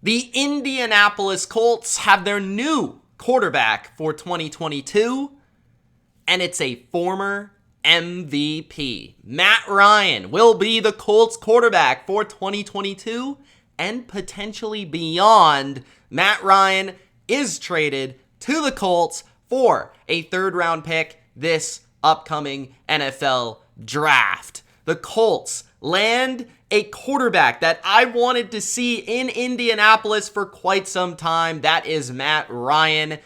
The Indianapolis Colts have their new quarterback for 2022, and it's a former MVP. Matt Ryan will be the Colts quarterback for 2022 and potentially beyond. Matt Ryan is traded to the Colts for a third-round pick this upcoming NFL draft. The Colts land a quarterback that I wanted to see in Indianapolis for quite some time. That is Matt Ryan.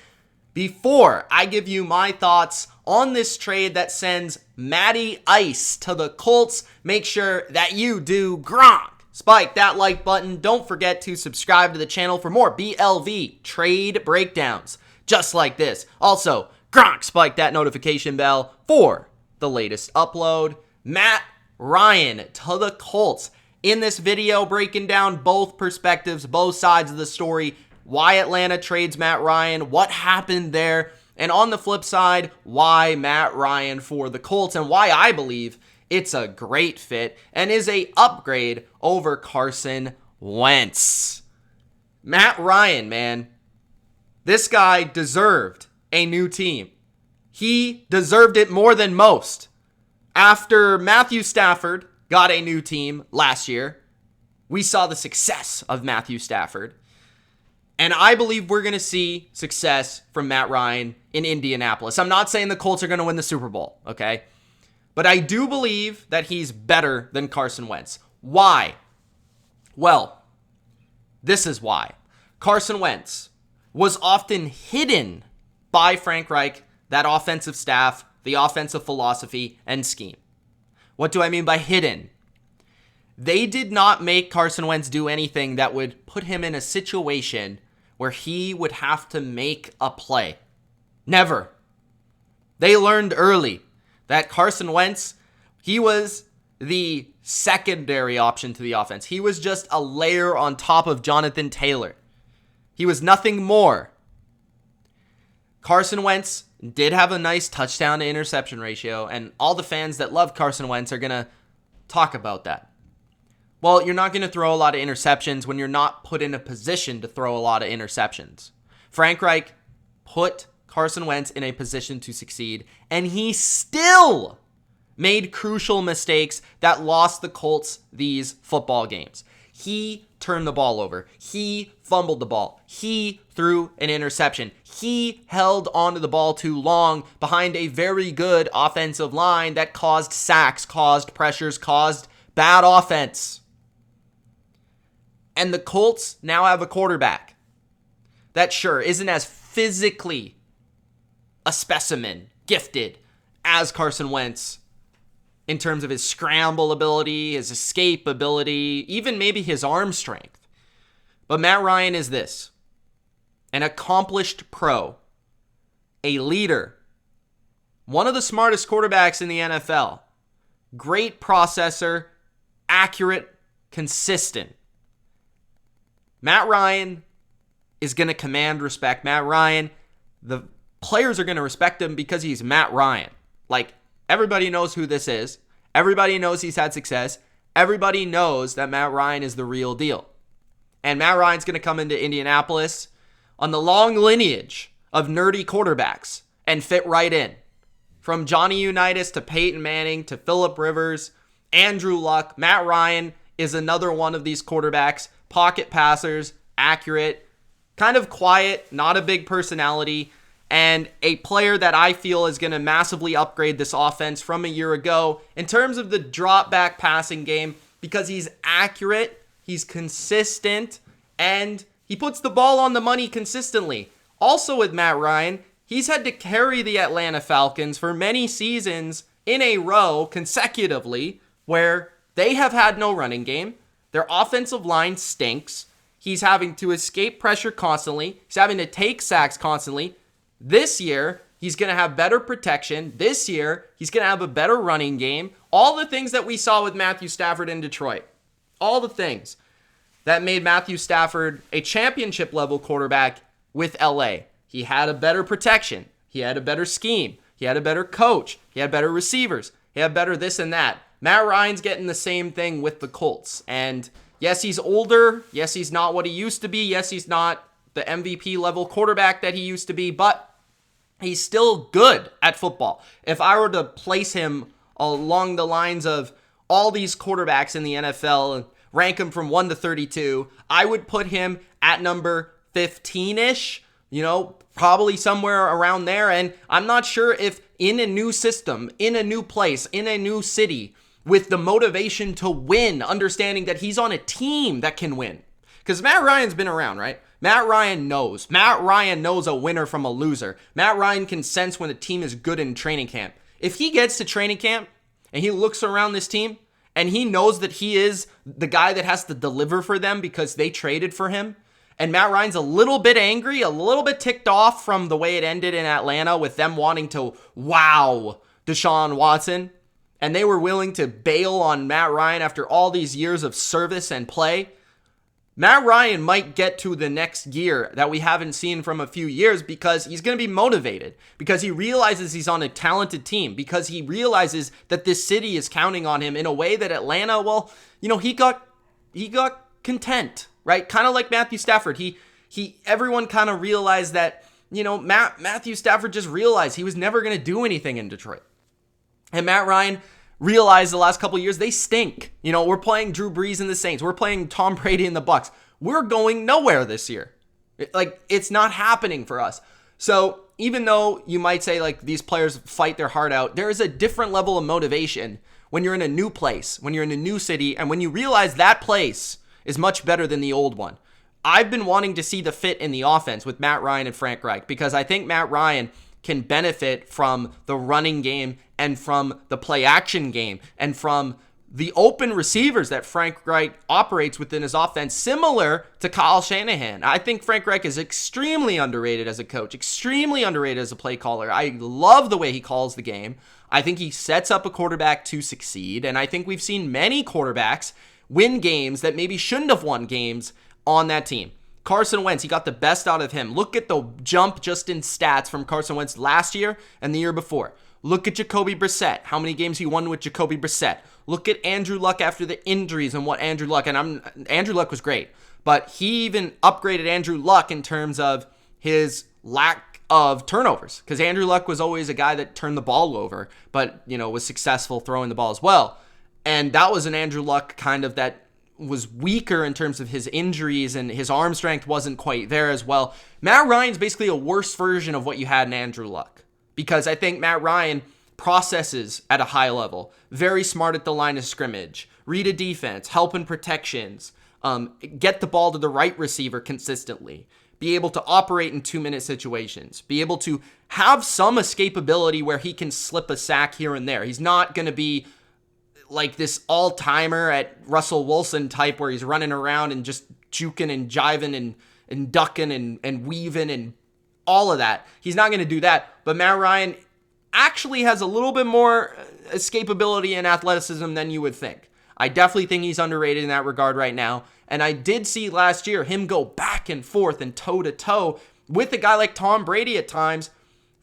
Before I give you my thoughts on this trade that sends Matty Ice to the Colts, make sure that you do Gronk. Spike that like button. Don't forget to subscribe to the channel for more BLV trade breakdowns just like this. Also, Gronk, spike that notification bell for the latest upload. Matt Ryan to the Colts. In this video, breaking down both perspectives, both sides of the story, why Atlanta trades Matt Ryan, what happened there, and on the flip side, why Matt Ryan for the Colts, and why I believe it's a great fit and is a upgrade over Carson Wentz. Matt Ryan, man, this guy deserved a new team. He deserved it more than most. After Matthew Stafford got a new team last year, we saw the success of Matthew Stafford. And I believe we're going to see success from Matt Ryan in Indianapolis. I'm not saying the Colts are going to win the Super Bowl, okay? But I do believe that he's better than Carson Wentz. Why? Well, this is why. Carson Wentz was often hidden by Frank Reich, that offensive staff, the offensive philosophy, and scheme. What do I mean by hidden? They did not make Carson Wentz do anything that would put him in a situation where he would have to make a play. Never. They learned early that Carson Wentz, he was the secondary option to the offense. He was just a layer on top of Jonathan Taylor. He was nothing more. Carson Wentz did have a nice touchdown to interception ratio, and all the fans that love Carson Wentz are going to talk about that. Well, you're not going to throw a lot of interceptions when you're not put in a position to throw a lot of interceptions. Frank Reich put Carson Wentz in a position to succeed, and he still made crucial mistakes that lost the Colts these football games. He turned the ball over. He fumbled the ball. He threw an interception. He held onto the ball too long behind a very good offensive line that caused sacks, caused pressures, caused bad offense. And the Colts now have a quarterback that sure isn't as physically a specimen, gifted, as Carson Wentz in terms of his scramble ability, his escape ability, even maybe his arm strength. But Matt Ryan is this: an accomplished pro, a leader, one of the smartest quarterbacks in the NFL, great processor, accurate, consistent. Matt Ryan is going to command respect. Matt Ryan, the players are going to respect him because he's Matt Ryan. Like, everybody knows who this is. Everybody knows he's had success. Everybody knows that Matt Ryan is the real deal. And Matt Ryan's going to come into Indianapolis on the long lineage of nerdy quarterbacks and fit right in. From Johnny Unitas to Peyton Manning to Phillip Rivers, Andrew Luck, Matt Ryan is another one of these quarterbacks. Pocket passers, accurate, kind of quiet, not a big personality, and a player that I feel is going to massively upgrade this offense from a year ago in terms of the drop back passing game, because he's accurate, he's consistent, and he puts the ball on the money consistently. Also with Matt Ryan, he's had to carry the Atlanta Falcons for many seasons in a row consecutively where they have had no running game. Their offensive line stinks. He's having to escape pressure constantly. He's having to take sacks constantly. This year, he's going to have better protection. This year, he's going to have a better running game. All the things that we saw with Matthew Stafford in Detroit. All the things that made Matthew Stafford a championship-level quarterback with LA. He had a better protection. He had a better scheme. He had a better coach. He had better receivers. He had better this and that. Matt Ryan's getting the same thing with the Colts. And Yes, he's older. Yes, he's not what he used to be. Yes, he's not the MVP level quarterback that he used to be, but he's still good at football. If I were to place him along the lines of all these quarterbacks in the NFL and rank him from 1 to 32, I would put him at number 15-ish, probably somewhere around there. And I'm not sure if in a new system, in a new place, in a new city, with the motivation to win, understanding that he's on a team that can win. Because Matt Ryan's been around, right? Matt Ryan knows. Matt Ryan knows a winner from a loser. Matt Ryan can sense when a team is good in training camp. If he gets to training camp and he looks around this team and he knows that he is the guy that has to deliver for them because they traded for him, and Matt Ryan's a little bit angry, a little bit ticked off from the way it ended in Atlanta with them wanting to wow Deshaun Watson, and they were willing to bail on Matt Ryan after all these years of service and play, Matt Ryan might get to the next gear that we haven't seen from a few years because he's going to be motivated, because he realizes he's on a talented team, because he realizes that this city is counting on him in a way that Atlanta, he got content, right? Kind of like Matthew Stafford. Everyone kind of realized that, Matthew Stafford just realized he was never going to do anything in Detroit. And Matt Ryan realized the last couple of years they stink. We're playing Drew Brees and the Saints. We're playing Tom Brady and the Bucks. We're going nowhere this year. It's not happening for us. So even though you might say these players fight their heart out, there is a different level of motivation when you're in a new place, when you're in a new city, and when you realize that place is much better than the old one. I've been wanting to see the fit in the offense with Matt Ryan and Frank Reich because I think Matt Ryan can benefit from the running game and from the play action game and from the open receivers that Frank Reich operates within his offense, similar to Kyle Shanahan. I think Frank Reich is extremely underrated as a coach, extremely underrated as a play caller. I love the way he calls the game. I think he sets up a quarterback to succeed, and I think we've seen many quarterbacks win games that maybe shouldn't have won games on that team. Carson Wentz, he got the best out of him. Look at the jump just in stats from Carson Wentz last year and the year before. Look at Jacoby Brissett, how many games he won with Jacoby Brissett. Look at Andrew Luck after the injuries and what Andrew Luck, Andrew Luck was great, but he even upgraded Andrew Luck in terms of his lack of turnovers, because Andrew Luck was always a guy that turned the ball over, but, was successful throwing the ball as well. And that was an Andrew Luck kind of that was weaker in terms of his injuries, and his arm strength wasn't quite there as well. Matt Ryan's basically a worse version of what you had in Andrew Luck, because I think Matt Ryan processes at a high level, very smart at the line of scrimmage, read a defense, help in protections, get the ball to the right receiver consistently, be able to operate in 2-minute situations, be able to have some escapability where he can slip a sack here and there. He's not going to be like this all-timer at Russell Wilson type where he's running around and just juking and jiving and ducking and weaving and all of that. He's not going to do that. But Matt Ryan actually has a little bit more escapability and athleticism than you would think. I definitely think he's underrated in that regard right now. And I did see last year him go back and forth and toe-to-toe with a guy like Tom Brady at times,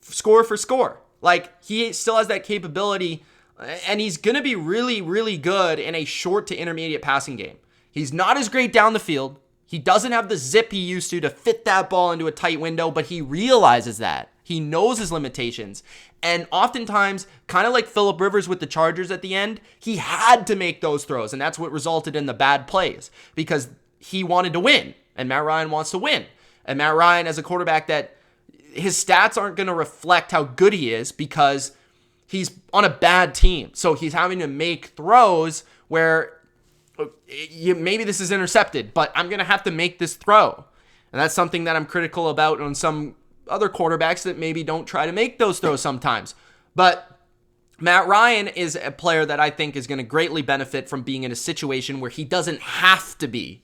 score for score. He still has that capability, and he's going to be really, really good in a short to intermediate passing game. He's not as great down the field. He doesn't have the zip he used to fit that ball into a tight window, but he realizes that. He knows his limitations. And oftentimes, kind of like Phillip Rivers with the Chargers at the end, he had to make those throws, and that's what resulted in the bad plays, because he wanted to win, and Matt Ryan wants to win. And Matt Ryan, as a quarterback, that his stats aren't going to reflect how good he is because he's on a bad team. So he's having to make throws where maybe this is intercepted, but I'm going to have to make this throw. And that's something that I'm critical about on some other quarterbacks that maybe don't try to make those throws sometimes. But Matt Ryan is a player that I think is going to greatly benefit from being in a situation where he doesn't have to be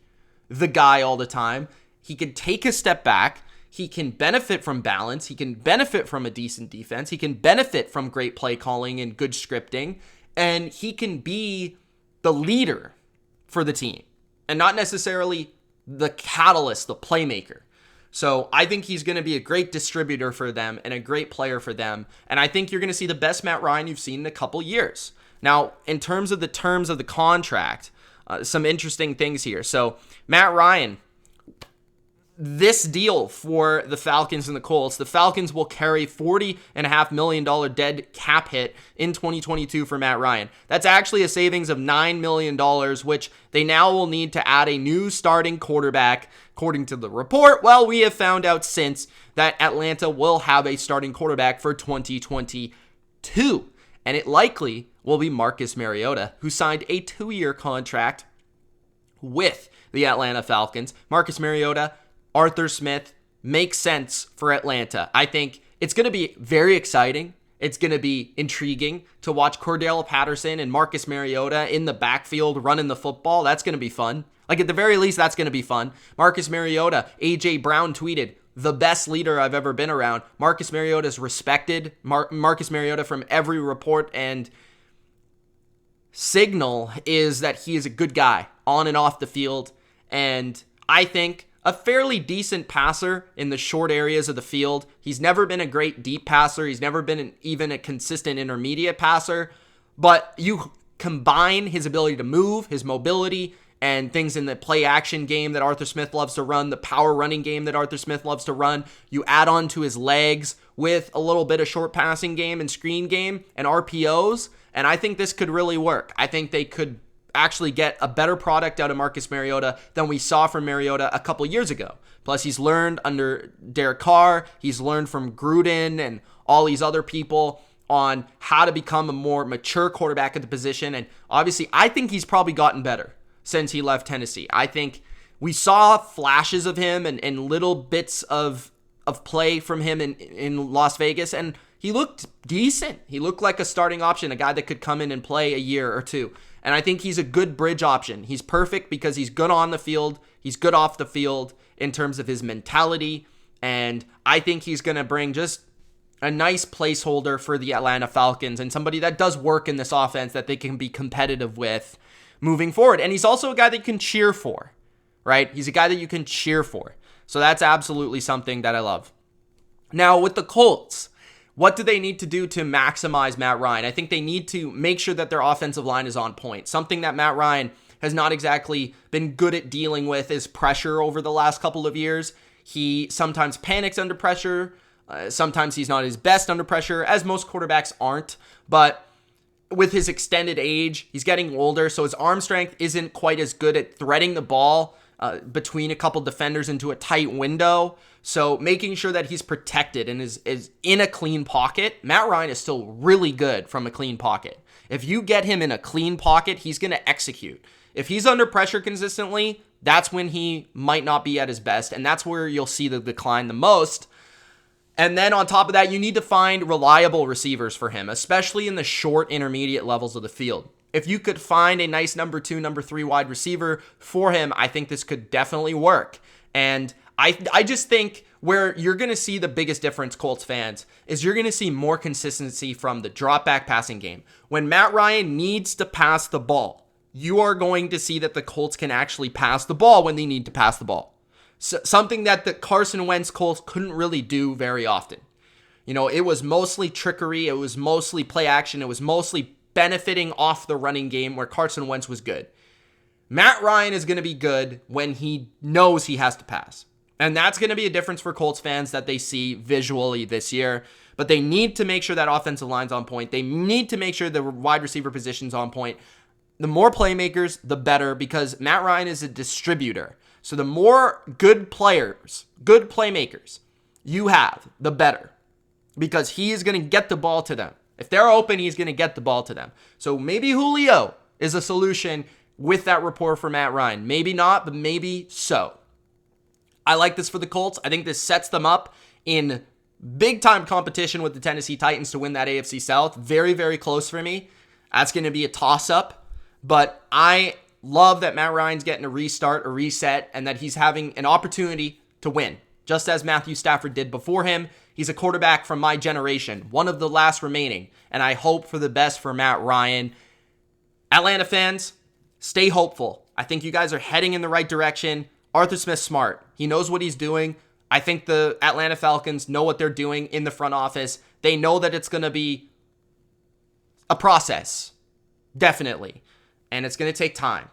the guy all the time. He can take a step back. He can benefit from balance. He can benefit from a decent defense. He can benefit from great play calling and good scripting. And he can be the leader for the team and not necessarily the catalyst, the playmaker. So I think he's going to be a great distributor for them and a great player for them. And I think you're going to see the best Matt Ryan you've seen in a couple years. Now, in terms of the contract, some interesting things here. So Matt Ryan, this deal for the Falcons and the Colts, the Falcons will carry $40.5 million dead cap hit in 2022 for Matt Ryan. That's actually a savings of $9 million, which they now will need to add a new starting quarterback. According to the report, well, we have found out since that Atlanta will have a starting quarterback for 2022, and it likely will be Marcus Mariota, who signed a 2-year contract with the Atlanta Falcons. Marcus Mariota, Arthur Smith, makes sense for Atlanta. I think it's going to be very exciting. It's going to be intriguing to watch Cordell Patterson and Marcus Mariota in the backfield running the football. That's going to be fun. Like, at the very least, that's going to be fun. Marcus Mariota, A.J. Brown tweeted, the best leader I've ever been around. Marcus Mariota is respected. Marcus Mariota, from every report and signal, is that he is a good guy on and off the field. And I think a fairly decent passer in the short areas of the field. He's never been a great deep passer. He's never been even a consistent intermediate passer. But you combine his ability to move, his mobility, and things in the play action game that Arthur Smith loves to run, the power running game that Arthur Smith loves to run. You add on to his legs with a little bit of short passing game and screen game and RPOs, and I think this could really work. I think they could actually get a better product out of Marcus Mariota than we saw from Mariota a couple years ago. Plus, he's learned under Derek Carr, he's learned from Gruden and all these other people on how to become a more mature quarterback at the position, and obviously, I think he's probably gotten better since he left Tennessee. I think we saw flashes of him and little bits of play from him in Las Vegas, and he looked decent. He looked like a starting option, a guy that could come in and play a year or two. And I think he's a good bridge option. He's perfect because he's good on the field. He's good off the field in terms of his mentality. And I think he's going to bring just a nice placeholder for the Atlanta Falcons and somebody that does work in this offense that they can be competitive with moving forward. And he's also a guy that you can cheer for, right? He's a guy that you can cheer for. So that's absolutely something that I love. Now, with the Colts, what do they need to do to maximize Matt Ryan? I think they need to make sure that their offensive line is on point. Something that Matt Ryan has not exactly been good at dealing with is pressure over the last couple of years. He sometimes panics under pressure. Sometimes he's not his best under pressure, as most quarterbacks aren't. But with his extended age, he's getting older, so his arm strength isn't quite as good at threading the ball between a couple defenders into a tight window. So making sure that he's protected and is in a clean pocket. Matt Ryan is still really good from a clean pocket. If you get him in a clean pocket, he's going to execute. If he's under pressure consistently, that's when he might not be at his best, and that's where you'll see the decline the most. And then on top of that, you need to find reliable receivers for him, especially in the short intermediate levels of the field. If you could find a nice number 2, number 3 wide receiver for him, I think this could definitely work. And I just think where you're going to see the biggest difference, Colts fans, is you're going to see more consistency from the drop back passing game. When Matt Ryan needs to pass the ball, you are going to see that the Colts can actually pass the ball when they need to pass the ball. So, something that the Carson Wentz Colts couldn't really do very often. You know, it was mostly trickery. It was mostly play action. It was mostly benefiting off the running game where Carson Wentz was good. Matt Ryan is going to be good when he knows he has to pass. And that's going to be a difference for Colts fans that they see visually this year. But they need to make sure that offensive line's on point. They need to make sure the wide receiver position's on point. The more playmakers, the better, because Matt Ryan is a distributor. So the more good players, good playmakers you have, the better. Because he is going to get the ball to them. If they're open, he's going to get the ball to them. So maybe Julio is a solution with that rapport for Matt Ryan. Maybe not, but maybe so. I like this for the Colts. I think this sets them up in big-time competition with the Tennessee Titans to win that AFC South. Very, very close for me. That's going to be a toss-up. But I love that Matt Ryan's getting a restart, a reset, and that he's having an opportunity to win, just as Matthew Stafford did before him. He's a quarterback from my generation, one of the last remaining, and I hope for the best for Matt Ryan. Atlanta fans, stay hopeful. I think you guys are heading in the right direction. Arthur Smith's smart. He knows what he's doing. I think the Atlanta Falcons know what they're doing in the front office. They know that it's going to be a process, definitely, and it's going to take time.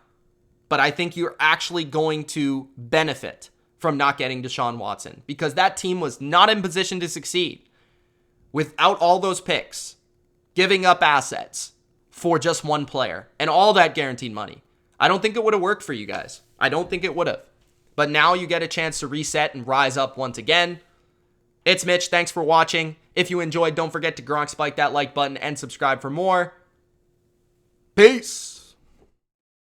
but I think you're actually going to benefit from not getting Deshaun Watson because that team was not in position to succeed without all those picks, giving up assets for just one player and all that guaranteed money. I don't think it would have worked for you guys. I don't think it would have. But now you get a chance to reset and rise up once again. It's Mitch. Thanks for watching. If you enjoyed, don't forget to Gronk spike that like button and subscribe for more. Peace.